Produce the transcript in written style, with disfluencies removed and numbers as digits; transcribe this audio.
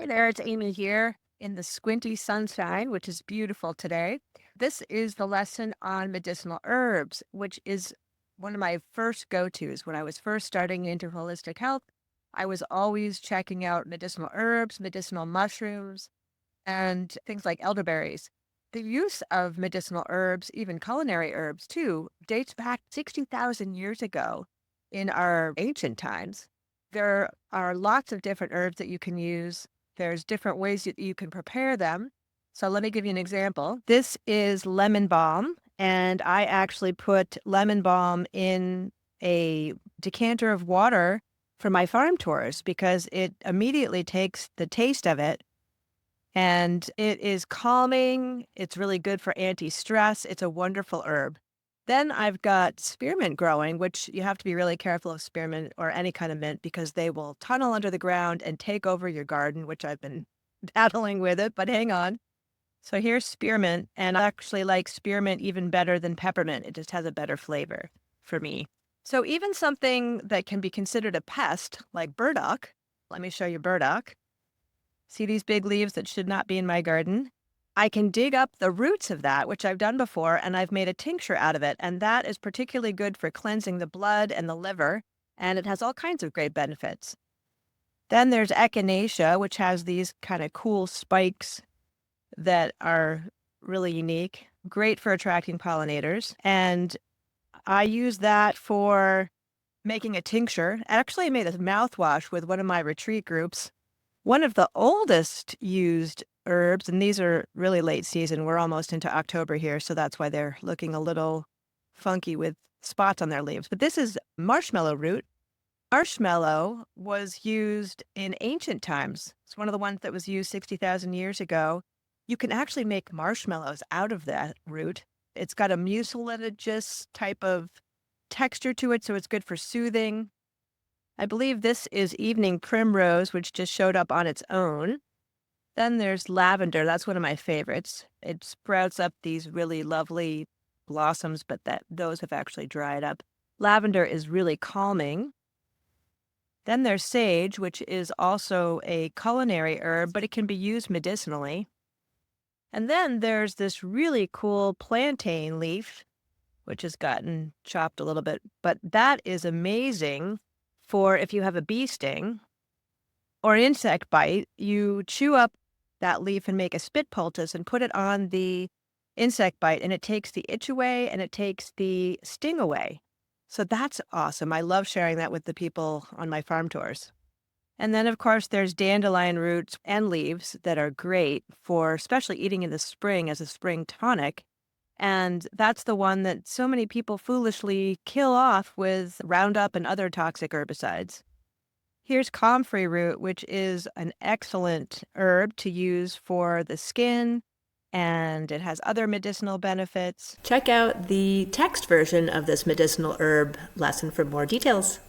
Hey there, it's Amy here in the squinty sunshine, which is beautiful today. This is the lesson on medicinal herbs, which is one of my first go-tos. When I was first starting into holistic health, I was always checking out medicinal herbs, medicinal mushrooms, and things like elderberries. The use of medicinal herbs, even culinary herbs too, dates back 60,000 years ago in our ancient times. There are lots of different herbs that you can use. There's different ways that you can prepare them. So let me give you an example. This is lemon balm, and I actually put lemon balm in a decanter of water for my farm tours because it immediately takes the taste of it and it is calming. It's really good for anti-stress. It's a wonderful herb. Then I've got spearmint growing, which you have to be really careful of spearmint or any kind of mint because they will tunnel under the ground and take over your garden, which I've been battling with it, but hang on. So here's spearmint, and I actually like spearmint even better than peppermint. It just has a better flavor for me. So even something that can be considered a pest, like burdock, let me show you burdock. See these big leaves that should not be in my garden? I can dig up the roots of that, which I've done before, and I've made a tincture out of it. And that is particularly good for cleansing the blood and the liver, and it has all kinds of great benefits. Then there's echinacea, which has these kind of cool spikes that are really unique, great for attracting pollinators. And I use that for making a tincture. Actually, I made a mouthwash with one of my retreat groups. One of the oldest used herbs, and these are really late season. We're almost into October here, so that's why they're looking a little funky with spots on their leaves. But this is marshmallow root. Marshmallow was used in ancient times. It's one of the ones that was used 60,000 years ago. You can actually make marshmallows out of that root. It's got a mucilaginous type of texture to it, so it's good for soothing. I believe this is evening primrose, which just showed up on its own. Then there's lavender. That's one of my favorites. It sprouts up these really lovely blossoms, but those have actually dried up. Lavender is really calming. Then there's sage, which is also a culinary herb, but it can be used medicinally. And then there's this really cool plantain leaf, which has gotten chopped a little bit, but that is amazing for if you have a bee sting or an insect bite. You chew up that leaf and make a spit poultice and put it on the insect bite, and it takes the itch away and it takes the sting away. So that's awesome. I love sharing that with the people on my farm tours. And then, of course, there's dandelion roots and leaves that are great for especially eating in the spring as a spring tonic. And that's the one that so many people foolishly kill off with Roundup and other toxic herbicides. Here's comfrey root, which is an excellent herb to use for the skin, and it has other medicinal benefits. Check out the text version of this medicinal herb lesson for more details.